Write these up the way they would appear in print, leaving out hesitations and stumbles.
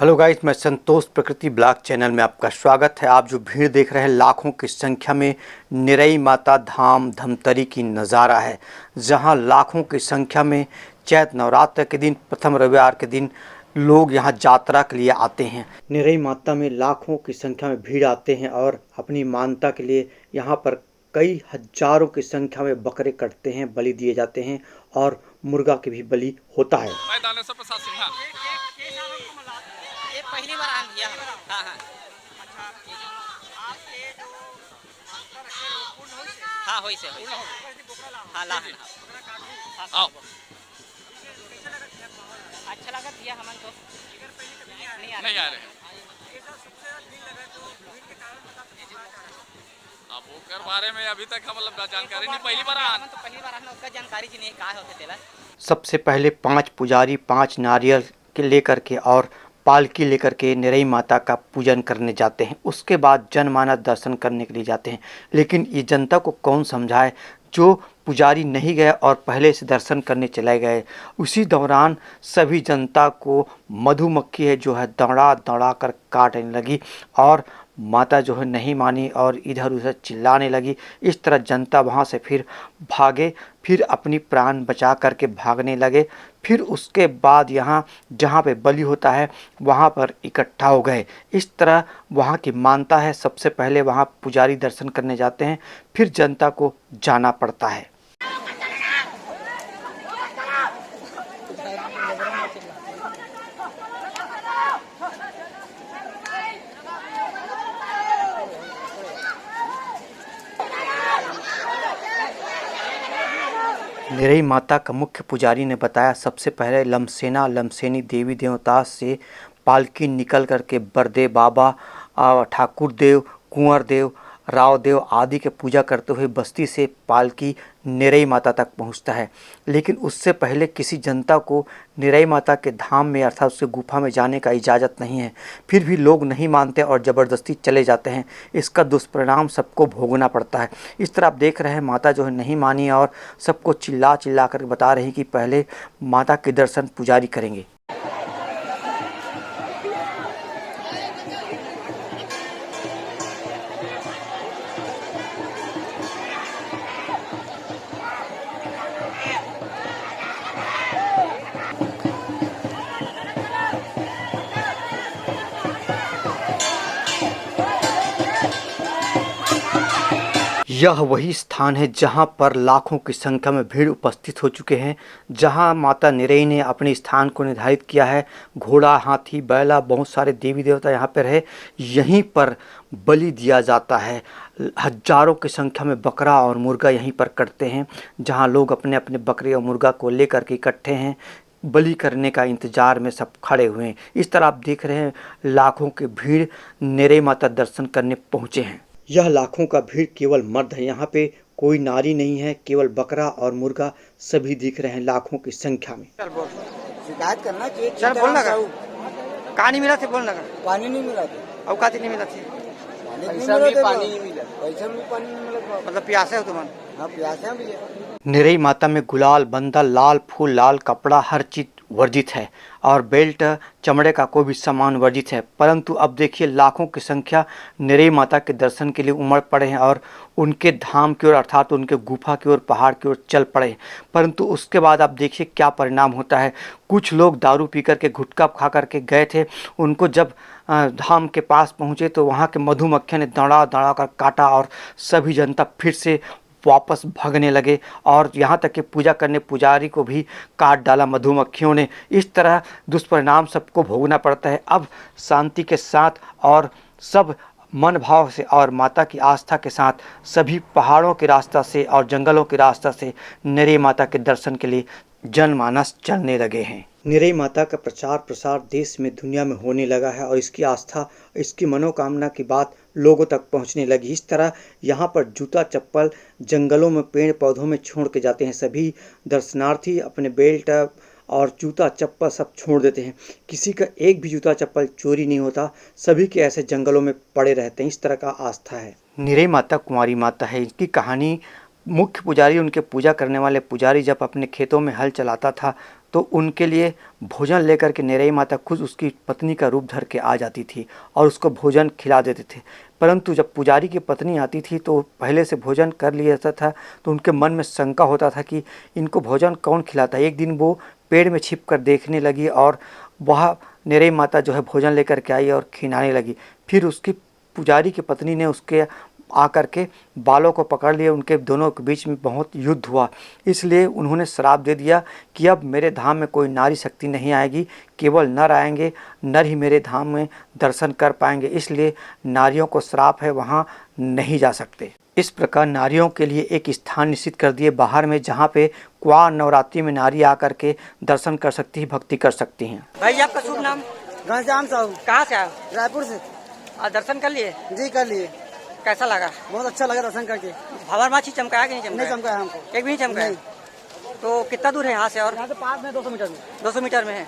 Hello guys, मैं संतोष प्रकृति blog channel में आपका स्वागत है। आप जो भीड़ देख रहे हैं लाखों की संख्या में निरई माता धाम धमतरी की नज़ारा है, जहां लाखों की संख्या में चैत नवरात्र के दिन प्रथम रविवार के दिन लोग यहां यात्रा के लिए आते हैं। निरई माता में लाखों की संख्या में भीड़ आते हैं और अपनी मानता के लिए यहां पर कई हजारों की संख्या में बकरे कटते हैं, बलि दिए जाते हैं और मुर्गा के भी बलि होता है। ये पहली बार आन दिया हम। हाँ हाँ। अच्छा, आपके जो मानता रखे लोग पूर्ण होई से हाँ होई से होई। हाँ ला हाँ आओ। कैसे लगा दिया माहौल? अच्छा लगा दिया हमन तो इधर पहले कभी नहीं आ रहे। नहीं आ रहे। ऐसा सबसे ज्यादा भीड़ लगा तो भीड़ के कारण बता सकते हैं। अब ओकर बारे में अभी तक हम मतलब जानकारी नहीं, पहली बार हमन तो पहली बार आन उसका जानकारी जी नहीं का होते तेला। सबसे पहले 5 पुजारी 5 नारियल के लेकर के और पालकी लेकर के निरई माता का पूजन करने जाते हैं। उसके बाद जनमानस दर्शन करने के लिए जाते हैं। लेकिन ये जनता को कौन समझाए, जो पुजारी नहीं गए और पहले से दर्शन करने चले गए। उसी दौरान सभी जनता को मधुमक्खी है जो है दौड़ा दौड़ा कर काटने लगी और माता जो है नहीं मानी और इधर उधर चिल्लाने लगी। इस तरह जनता वहाँ से फिर भागे, फिर अपनी प्राण बचा करके भागने लगे। फिर उसके बाद यहाँ जहाँ पे बलि होता है वहाँ पर इकट्ठा हो गए। इस तरह वहाँ की मानता है। सबसे पहले वहाँ पुजारी दर्शन करने जाते हैं, फिर जनता को जाना पड़ता है। निरई माता का मुख्य पुजारी ने बताया, सबसे पहले लमसेना लमसेनी देवी देवता से पालकी निकल करके बरदेव बाबा, ठाकुर देव, कुंवर देव, राव देव आदि के पूजा करते हुए बस्ती से पालकी निरई माता तक पहुंचता है। लेकिन उससे पहले किसी जनता को निरई माता के धाम में अर्थात उसके गुफा में जाने का इजाज़त नहीं है। फिर भी लोग नहीं मानते और ज़बरदस्ती चले जाते हैं। इसका दुष्परिणाम सबको भोगना पड़ता है। इस तरह आप देख रहे हैं माता जो है नहीं मानी और सबको चिल्ला चिल्ला कर बता रही कि पहले माता के दर्शन पुजारी करेंगे। यह वही स्थान है जहां पर लाखों की संख्या में भीड़ उपस्थित हो चुके हैं, जहां माता निरई ने अपने स्थान को निर्धारित किया है। घोड़ा, हाथी, बैला, बहुत सारे देवी देवता यहाँ पर है। यहीं पर बलि दिया जाता है। हजारों की संख्या में बकरा और मुर्गा यहीं पर कटते हैं, जहां लोग अपने अपने बकरे और मुर्गा को लेकर के इकट्ठे हैं। बलि करने का इंतज़ार में सब खड़े हुए हैं। इस तरह आप देख रहे हैं लाखों की भीड़ निरई माता दर्शन करने पहुँचे हैं। यह लाखों का भीड़ केवल मर्द है, यहाँ पे कोई नारी नहीं है, केवल बकरा और मुर्गा सभी दिख रहे हैं लाखों की संख्या में। चल बोल, शिकायत करना चाहिए। चल बोल लगा। कहाँ नहीं मिला थे बोल लगा। पानी नहीं मिला था। औकात नहीं मिला थी। पैसा भी पानी नहीं मिला। पैसा भी पानी नहीं मिला। मतलब प्यासे हो तुम। हाँ प्यासे हैं भैया। निरई माता में गुलाल, बंदा, लाल फूल, लाल कपड़ा हर चीज़ वर्जित है और बेल्ट, चमड़े का कोई भी सामान वर्जित है। परंतु अब देखिए लाखों की संख्या निरई माता के दर्शन के लिए उमड़ पड़े हैं और उनके धाम की ओर अर्थात उनके गुफा की ओर, पहाड़ की ओर चल पड़े हैं। परंतु उसके बाद आप देखिए क्या परिणाम होता है। कुछ लोग दारू पी करके, गुटखा खा करके गए थे। उनको जब धाम के पास पहुँचे तो वहाँ के मधुमक्खियों ने दौड़ा दौड़ा कर काटा और सभी जनता फिर से वापस भागने लगे और यहाँ तक कि पूजा करने पुजारी को भी काट डाला मधुमक्खियों ने। इस तरह दुष्परिणाम सबको भोगना पड़ता है। अब शांति के साथ और सब मन भाव से और माता की आस्था के साथ सभी पहाड़ों के रास्ता से और जंगलों के रास्ता से निरई माता के दर्शन के लिए जनमानस चलने लगे हैं। निरई माता का प्रचार प्रसार देश में, दुनिया में होने लगा है और इसकी आस्था, इसकी मनोकामना की बात लोगों तक पहुंचने लगी। इस तरह यहाँ पर जूता चप्पल जंगलों में, पेड़ पौधों में छोड़ के जाते हैं। सभी दर्शनार्थी अपने बेल्ट और जूता चप्पल सब छोड़ देते हैं। किसी का एक भी जूता चप्पल चोरी नहीं होता, सभी के ऐसे जंगलों में पड़े रहते हैं। इस तरह का आस्था है। निरई माता कुंवारी माता है। इसकी कहानी मुख्य पुजारी, उनके पूजा करने वाले पुजारी जब अपने खेतों में हल चलाता था तो उनके लिए भोजन लेकर के निरई माता खुद उसकी पत्नी का रूप धर के आ जाती थी और उसको भोजन खिला देते थे। परंतु जब पुजारी की पत्नी आती थी तो पहले से भोजन कर लिया जाता था, तो उनके मन में शंका होता था कि इनको भोजन कौन खिलाता है। एक दिन वो पेड़ में छिप कर देखने लगी और वह निरई माता जो है भोजन लेकर के आई और खिलाने लगी। फिर उसकी पुजारी की पत्नी ने उसके आकर के बालों को पकड़ लिए। उनके दोनों के बीच में बहुत युद्ध हुआ, इसलिए उन्होंने श्राप दे दिया कि अब मेरे धाम में कोई नारी शक्ति नहीं आएगी, केवल नर आएंगे, नर ही मेरे धाम में दर्शन कर पाएंगे। इसलिए नारियों को श्राप है, वहाँ नहीं जा सकते। इस प्रकार नारियों के लिए एक स्थान निश्चित कर दिए बाहर में, जहाँ पे क्वा नवरात्रि में नारी आकर के दर्शन कर सकती है, भक्ति कर सकती हैं। भाई आपका शुभ नाम? घनश्याम साहू, कहाँ से आए? रायपुर से। दर्शन कर लिए? जी कर लिए। कैसा लगा? बहुत अच्छा लगा दर्शन करके। भंवर माछी चमकाया कि नहीं चमकाया? नहीं चमकाया हमको, एक भी नहीं चमकाया। नहीं। तो कितना दूर है यहाँ से? और यहाँ से पास में 200 मीटर में। 200 मीटर में है।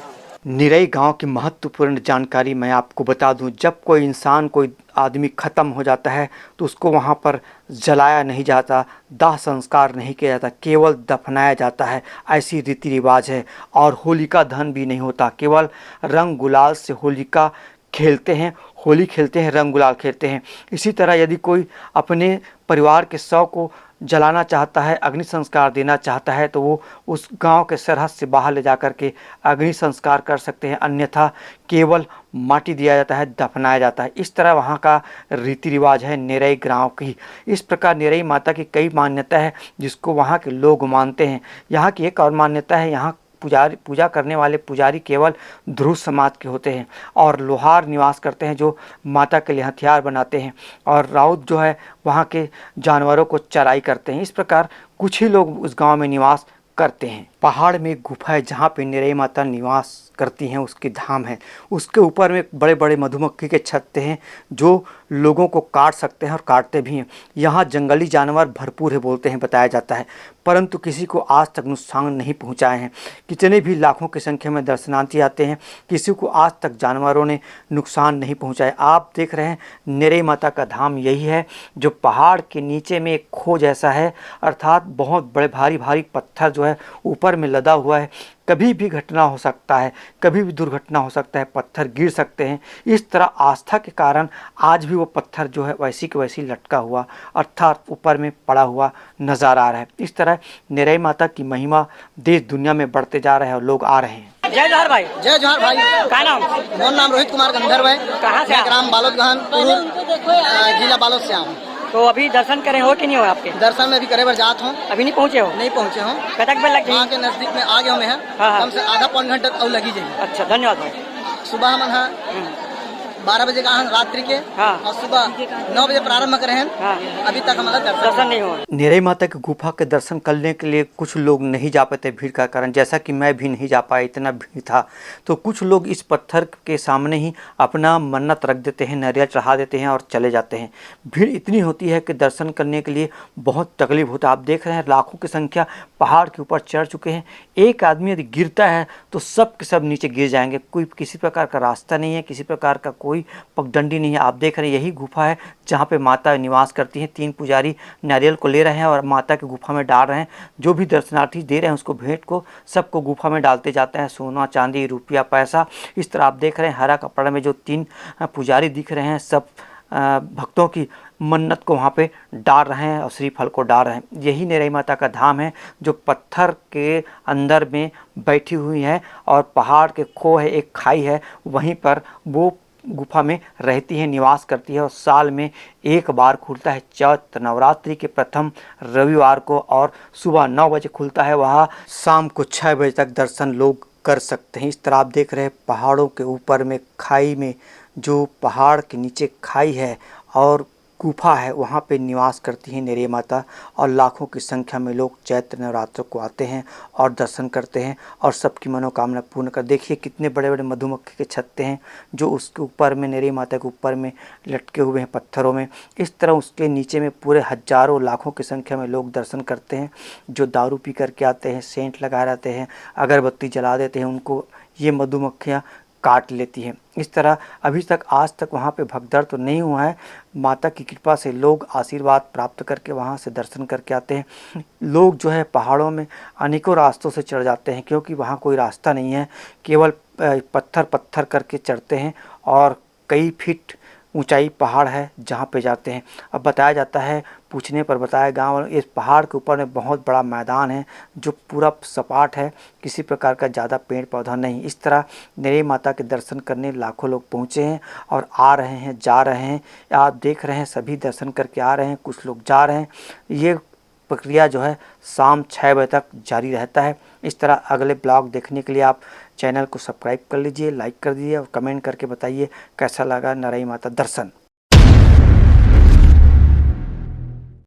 निरई गांव की महत्वपूर्ण जानकारी मैं आपको बता दूं, जब कोई इंसान, कोई आदमी ख़त्म हो जाता है तो उसको वहां पर जलाया नहीं जाता, दाह संस्कार नहीं किया जाता, केवल दफनाया जाता है। ऐसी रीति रिवाज है। और होलिका दहन भी नहीं होता, केवल रंग गुलाल से होलिका खेलते हैं, होली खेलते हैं, रंग गुलाल खेलते हैं। इसी तरह यदि कोई अपने परिवार के शव को जलाना चाहता है, अग्नि संस्कार देना चाहता है, तो वो उस गांव के सरहद से बाहर ले जाकर के अग्नि संस्कार कर सकते हैं, अन्यथा केवल माटी दिया जाता है, दफनाया जाता है। इस तरह वहाँ का रीति रिवाज है निरई गांव की। इस प्रकार निरई माता की कई मान्यता है जिसको वहाँ के लोग मानते हैं। यहाँ की एक और मान्यता है, यहाँ पूजा करने वाले पुजारी केवल ध्रुव समाज के होते हैं और लोहार निवास करते हैं जो माता के लिए हथियार बनाते हैं, और राउत जो है वहाँ के जानवरों को चराई करते हैं। इस प्रकार कुछ ही लोग उस गांव में निवास करते हैं। पहाड़ में एक गुफा है जहाँ पे निरई माता निवास करती हैं, उसकी धाम है। उसके ऊपर में बड़े बड़े मधुमक्खी के छत्ते हैं जो लोगों को काट सकते हैं और काटते भी हैं। यहाँ जंगली जानवर भरपूर है बोलते हैं, बताया जाता है, परंतु किसी को आज तक नुकसान नहीं पहुँचाए हैं। कितने भी लाखों की संख्या में दर्शनार्थी आते हैं, किसी को आज तक जानवरों ने नुकसान नहीं पहुँचाए। आप देख रहे हैं निरई माता का धाम यही है जो पहाड़ के नीचे में एक खो जैसा है, अर्थात बहुत बड़े भारी भारी पत्थर जो है ऊपर में लदा हुआ है। कभी भी घटना हो सकता है, कभी भी दुर्घटना हो सकता है, पत्थर गिर सकते हैं। इस तरह आस्था के कारण आज भी वो पत्थर जो है वैसी के वैसी लटका हुआ, अर्थात ऊपर में पड़ा हुआ नजर आ रहा है। इस तरह निरई माता की महिमा देश दुनिया में बढ़ते जा रहा है और लोग आ रहे हैं। जय जोहार भाई। जय जोहार भाई। क्या नाम? मोर नाम रोहित कुमार गंधर्व है। कहाँ से? मैं ग्राम बालोद गहन, जिला बालोद से आऊँ। तो अभी दर्शन करे हो कि नहीं हो? आपके दर्शन में भी करे बर जात हूँ, अभी नहीं पहुँचे हो? नहीं पहुँचे हूँ। कतक बेल लग वहाँ गई? के नजदीक में आ गए हमें हैं। हाँ। कम से आधा पौन घंटा और लगी जाए। अच्छा, धन्यवाद भाई। सुबह हम है 12 बजे का रात्रि के, हाँ। और सुबह 9 बजे प्रारंभ करे हैं। हाँ। अभी तक हमारा दर्शन नहीं हुआ। निरई माता की गुफा के दर्शन करने के लिए कुछ लोग नहीं जा पाते भीड़ का कारण, जैसा कि मैं भी नहीं जा पाया, इतना भीड़ था। तो कुछ लोग इस पत्थर के सामने ही अपना मन्नत रख देते हैं, नारियल चढ़ा देते हैं और चले जाते हैं। भीड़ इतनी होती है कि दर्शन करने के लिए बहुत तकलीफ होता है। आप देख रहे हैं लाखों की संख्या पहाड़ के ऊपर चढ़ चुके हैं। एक आदमी यदि गिरता है तो सब के सब नीचे गिर जाएंगे। कोई किसी प्रकार का रास्ता नहीं है, किसी प्रकार का कोई पगडंडी नहीं है। आप देख रहे हैं यही गुफा है जहाँ पे माता निवास करती हैं। 3 पुजारी नारियल को ले रहे हैं और माता की गुफा में डाल रहे हैं। जो भी दर्शनार्थी दे रहे हैं उसको भेंट को सबको गुफा में डालते जाते हैं, सोना चांदी रुपया पैसा। इस तरह आप देख रहे हैं हरा कपड़ा में जो 3 पुजारी दिख रहे हैं, सब भक्तों की मन्नत को वहाँ पे डाल रहे हैं और श्रीफल को डाल रहे हैं। यही निरई माता का धाम है जो पत्थर के अंदर में बैठी हुई है और पहाड़ के खो है, एक खाई है, वहीं पर वो गुफा में रहती है, निवास करती है और साल में एक बार खुलता है चैत्र नवरात्रि के प्रथम रविवार को, और सुबह 9 बजे खुलता है। वहाँ शाम को 6 बजे तक दर्शन लोग कर सकते हैं। इस तरह आप देख रहे हैं पहाड़ों के ऊपर में खाई में, जो पहाड़ के नीचे खाई है और गुफा है, वहाँ पे निवास करती है निरई माता, और लाखों की संख्या में लोग चैत्र नवरात्र को आते हैं और दर्शन करते हैं और सबकी मनोकामना पूर्ण कर। देखिए कितने बड़े बड़े मधुमक्खी के छत्ते हैं जो उसके ऊपर में, निरई माता के ऊपर में लटके हुए हैं पत्थरों में। इस तरह उसके नीचे में पूरे हजारों लाखों की संख्या में लोग दर्शन करते हैं, जो दारू पी करके आते हैं, सेंट लगा रहते हैं, अगरबत्ती जला देते हैं। उनको ये मधुमक्खियाँ काट लेती है। इस तरह अभी तक आज तक वहाँ पे भगदड़ तो नहीं हुआ है। माता की कृपा से लोग आशीर्वाद प्राप्त करके वहाँ से दर्शन करके आते हैं। लोग जो है पहाड़ों में अनेकों रास्तों से चढ़ जाते हैं, क्योंकि वहाँ कोई रास्ता नहीं है, केवल पत्थर पत्थर करके चढ़ते हैं और कई फीट ऊंचाई पहाड़ है जहाँ पे जाते हैं। अब बताया जाता है, पूछने पर बताया गाँव इस पहाड़ के ऊपर में बहुत बड़ा मैदान है जो पूरा सपाट है, किसी प्रकार का ज़्यादा पेड़ पौधा नहीं। इस तरह निरई माता के दर्शन करने लाखों लोग पहुँचे हैं और आ रहे हैं, जा रहे हैं। आप देख रहे हैं सभी दर्शन करके आ रहे हैं, कुछ लोग जा रहे हैं। ये प्रक्रिया जो है शाम 6 बजे तक जारी रहता है। इस तरह अगले ब्लॉग देखने के लिए आप चैनल को सब्सक्राइब कर लीजिए, लाइक कर दीजिए और कमेंट करके बताइए कैसा लगा निरई माता दर्शन।